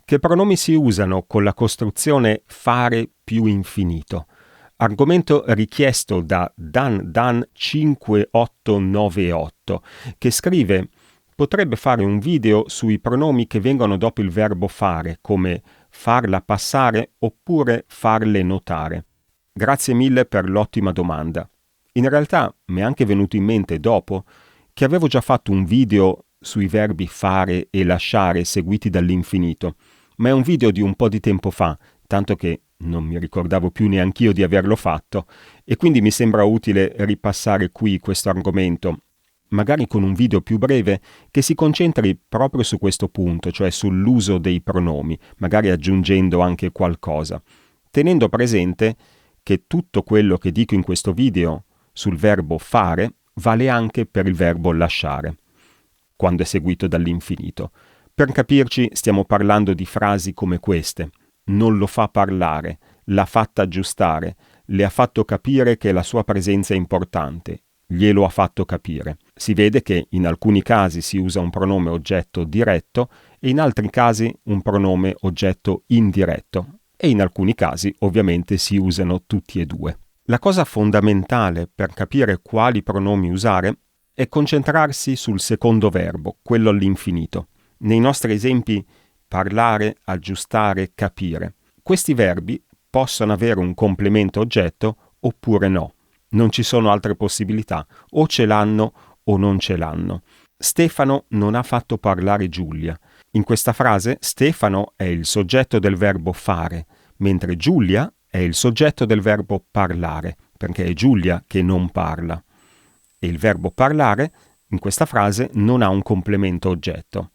Che pronomi si usano con la costruzione fare più infinito? Argomento richiesto da Dan5898, che scrive: potrebbe fare un video sui pronomi che vengono dopo il verbo fare, come farla passare oppure farle notare. Grazie mille per l'ottima domanda. In realtà mi è anche venuto in mente dopo che avevo già fatto un video sui verbi fare e lasciare seguiti dall'infinito, ma è un video di un po' di tempo fa, tanto che non mi ricordavo più neanch'io di averlo fatto, e quindi mi sembra utile ripassare qui questo argomento, magari con un video più breve che si concentri proprio su questo punto, cioè sull'uso dei pronomi, magari aggiungendo anche qualcosa, tenendo presente che tutto quello che dico in questo video sul verbo fare vale anche per il verbo lasciare, quando è seguito dall'infinito. Per capirci, stiamo parlando di frasi come queste: non lo fa parlare, l'ha fatta aggiustare, le ha fatto capire che la sua presenza è importante, glielo ha fatto capire. Si vede che in alcuni casi si usa un pronome oggetto diretto e in altri casi un pronome oggetto indiretto, e in alcuni casi ovviamente si usano tutti e due. La cosa fondamentale per capire quali pronomi usare è concentrarsi sul secondo verbo, quello all'infinito. Nei nostri esempi parlare, aggiustare, capire. Questi verbi possono avere un complemento oggetto oppure no. Non ci sono altre possibilità, o ce l'hanno o non ce l'hanno. Stefano non ha fatto parlare Giulia. In questa frase Stefano è il soggetto del verbo fare, mentre Giulia è il soggetto del verbo parlare, perché è Giulia che non parla. E il verbo parlare in questa frase non ha un complemento oggetto.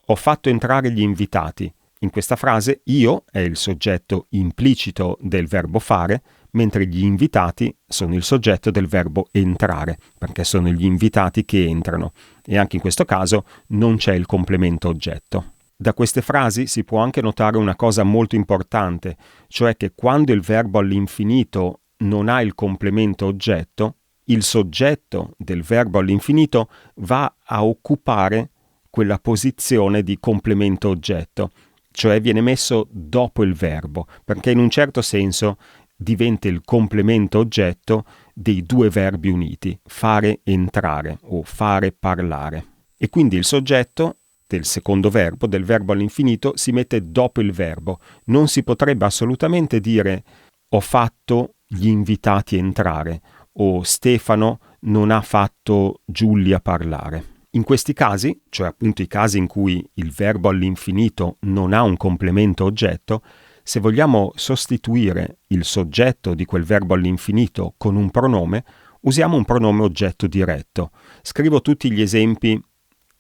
Ho fatto entrare gli invitati. In questa frase io è il soggetto implicito del verbo fare, mentre gli invitati sono il soggetto del verbo entrare, perché sono gli invitati che entrano, e anche in questo caso non c'è il complemento oggetto. Da queste frasi si può anche notare una cosa molto importante, cioè che quando il verbo all'infinito non ha il complemento oggetto, il soggetto del verbo all'infinito va a occupare quella posizione di complemento oggetto, cioè viene messo dopo il verbo, perché in un certo senso diventa il complemento oggetto dei due verbi uniti, fare entrare o fare parlare. E quindi il soggetto del secondo verbo, del verbo all'infinito, si mette dopo il verbo. Non si potrebbe assolutamente dire ho fatto gli invitati entrare o Stefano non ha fatto Giulia parlare. In questi casi, cioè appunto i casi in cui il verbo all'infinito non ha un complemento oggetto, se vogliamo sostituire il soggetto di quel verbo all'infinito con un pronome, usiamo un pronome oggetto diretto. Scrivo tutti gli esempi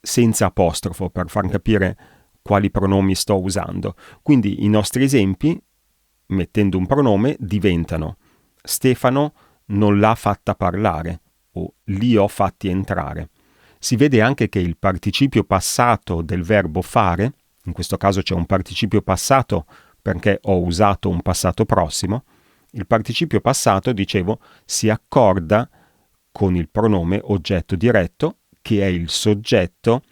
senza apostrofo per far capire quali pronomi sto usando. Quindi i nostri esempi, mettendo un pronome, diventano Stefano non l'ha fatta parlare o li ho fatti entrare. Si vede anche che il participio passato del verbo fare, in questo caso c'è un participio passato perché ho usato un passato prossimo, il participio passato, dicevo, si accorda con il pronome oggetto diretto, che è il soggetto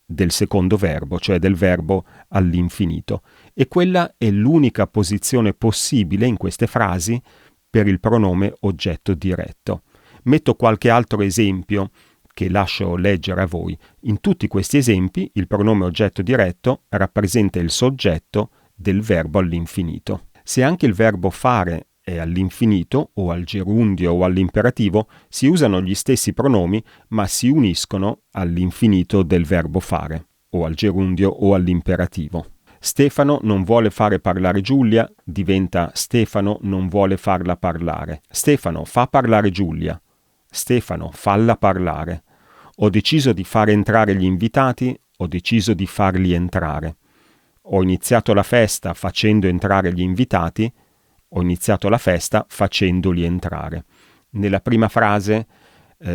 del secondo verbo, cioè del verbo all'infinito. E quella è l'unica posizione possibile in queste frasi per il pronome oggetto diretto. Metto qualche altro esempio che lascio leggere a voi. In tutti questi esempi il pronome oggetto diretto rappresenta il soggetto del verbo all'infinito. Se anche il verbo fare è all'infinito o al gerundio o all'imperativo, si usano gli stessi pronomi ma si uniscono all'infinito del verbo fare, o al gerundio o all'imperativo. Stefano non vuole fare parlare Giulia diventa Stefano non vuole farla parlare. Stefano fa parlare Giulia. Stefano, falla parlare. Ho deciso di fare entrare gli invitati, ho deciso di farli entrare. Ho iniziato la festa facendo entrare gli invitati, ho iniziato la festa facendoli entrare. Nella prima frase,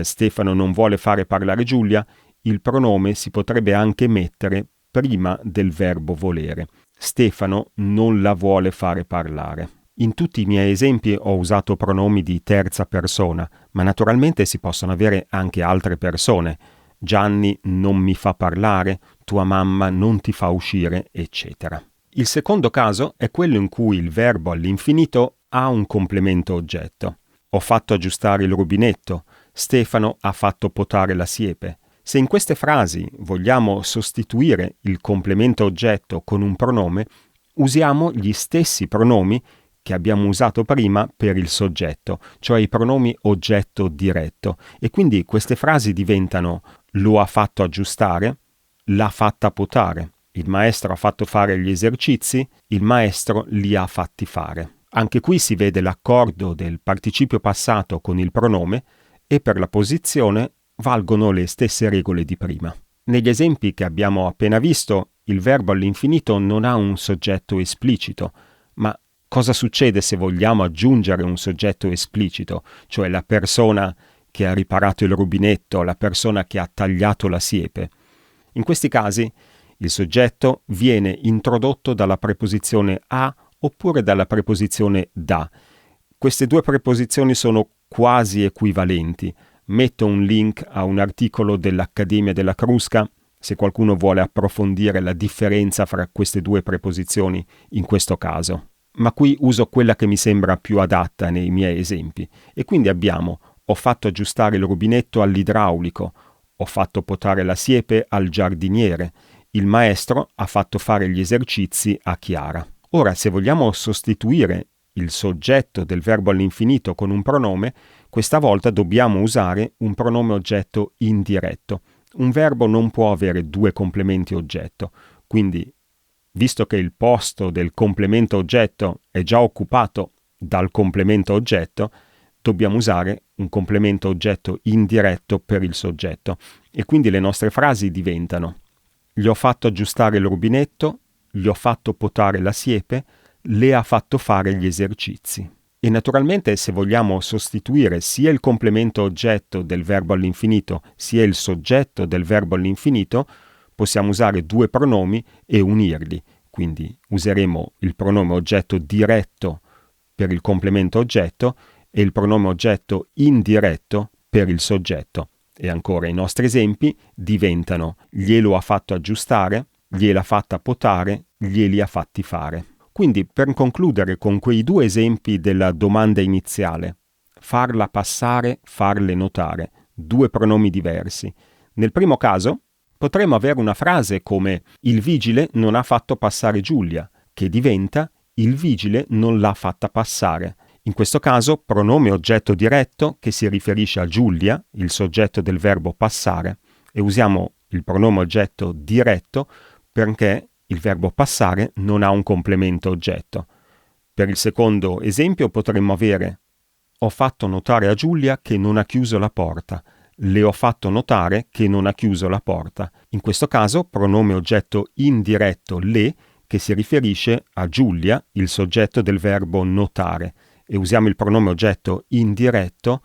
Stefano non vuole fare parlare Giulia, il pronome si potrebbe anche mettere prima del verbo volere. Stefano non la vuole fare parlare. In tutti i miei esempi ho usato pronomi di terza persona, ma naturalmente si possono avere anche altre persone. Gianni non mi fa parlare, tua mamma non ti fa uscire, eccetera. Il secondo caso è quello in cui il verbo all'infinito ha un complemento oggetto. Ho fatto aggiustare il rubinetto, Stefano ha fatto potare la siepe. Se in queste frasi vogliamo sostituire il complemento oggetto con un pronome, usiamo gli stessi pronomi che abbiamo usato prima per il soggetto, cioè i pronomi oggetto diretto, e quindi queste frasi diventano lo ha fatto aggiustare, l'ha fatta potare, il maestro ha fatto fare gli esercizi, il maestro li ha fatti fare. Anche qui si vede l'accordo del participio passato con il pronome e per la posizione valgono le stesse regole di prima. Negli esempi che abbiamo appena visto, il verbo all'infinito non ha un soggetto esplicito, ma cosa succede se vogliamo aggiungere un soggetto esplicito, cioè la persona che ha riparato il rubinetto, la persona che ha tagliato la siepe? In questi casi il soggetto viene introdotto dalla preposizione a oppure dalla preposizione da. Queste due preposizioni sono quasi equivalenti. Metto un link a un articolo dell'Accademia della Crusca se qualcuno vuole approfondire la differenza fra queste due preposizioni in questo caso. Ma qui uso quella che mi sembra più adatta nei miei esempi. E quindi abbiamo ho fatto aggiustare il rubinetto all'idraulico, ho fatto potare la siepe al giardiniere, il maestro ha fatto fare gli esercizi a Chiara. Ora, se vogliamo sostituire il soggetto del verbo all'infinito con un pronome, questa volta dobbiamo usare un pronome oggetto indiretto. Un verbo non può avere due complementi oggetto, quindi, visto che il posto del complemento oggetto è già occupato dal complemento oggetto, dobbiamo usare un complemento oggetto indiretto per il soggetto. E quindi le nostre frasi diventano: gli ho fatto aggiustare il rubinetto, gli ho fatto potare la siepe, le ha fatto fare gli esercizi. E naturalmente, se vogliamo sostituire sia il complemento oggetto del verbo all'infinito sia il soggetto del verbo all'infinito, possiamo usare due pronomi e unirli. Quindi useremo il pronome oggetto diretto per il complemento oggetto e il pronome oggetto indiretto per il soggetto. E ancora i nostri esempi diventano: glielo ha fatto aggiustare, gliel'ha fatta potare, glieli ha fatti fare. Quindi, per concludere con quei due esempi della domanda iniziale, farla passare, farle notare, due pronomi diversi. Nel primo caso potremmo avere una frase come il vigile non ha fatto passare Giulia, che diventa il vigile non l'ha fatta passare. In questo caso pronome oggetto diretto che si riferisce a Giulia, il soggetto del verbo passare, e usiamo il pronome oggetto diretto perché il verbo passare non ha un complemento oggetto. Per il secondo esempio potremmo avere: ho fatto notare a Giulia che non ha chiuso la porta, le ho fatto notare che non ha chiuso la porta. In questo caso pronome oggetto indiretto le che si riferisce a Giulia, il soggetto del verbo notare, e usiamo il pronome oggetto indiretto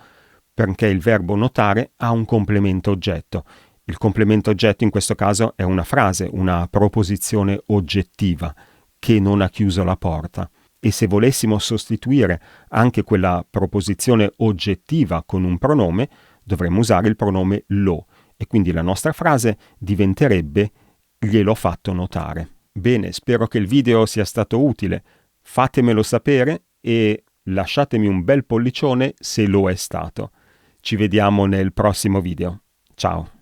perché il verbo notare ha un complemento oggetto. Il complemento oggetto in questo caso è una frase, una proposizione oggettiva, che non ha chiuso la porta. E se volessimo sostituire anche quella proposizione oggettiva con un pronome, dovremmo usare il pronome lo, e quindi la nostra frase diventerebbe gliel'ho fatto notare. Bene, spero che il video sia stato utile. Fatemelo sapere e lasciatemi un bel pollicione se lo è stato. Ci vediamo nel prossimo video. Ciao!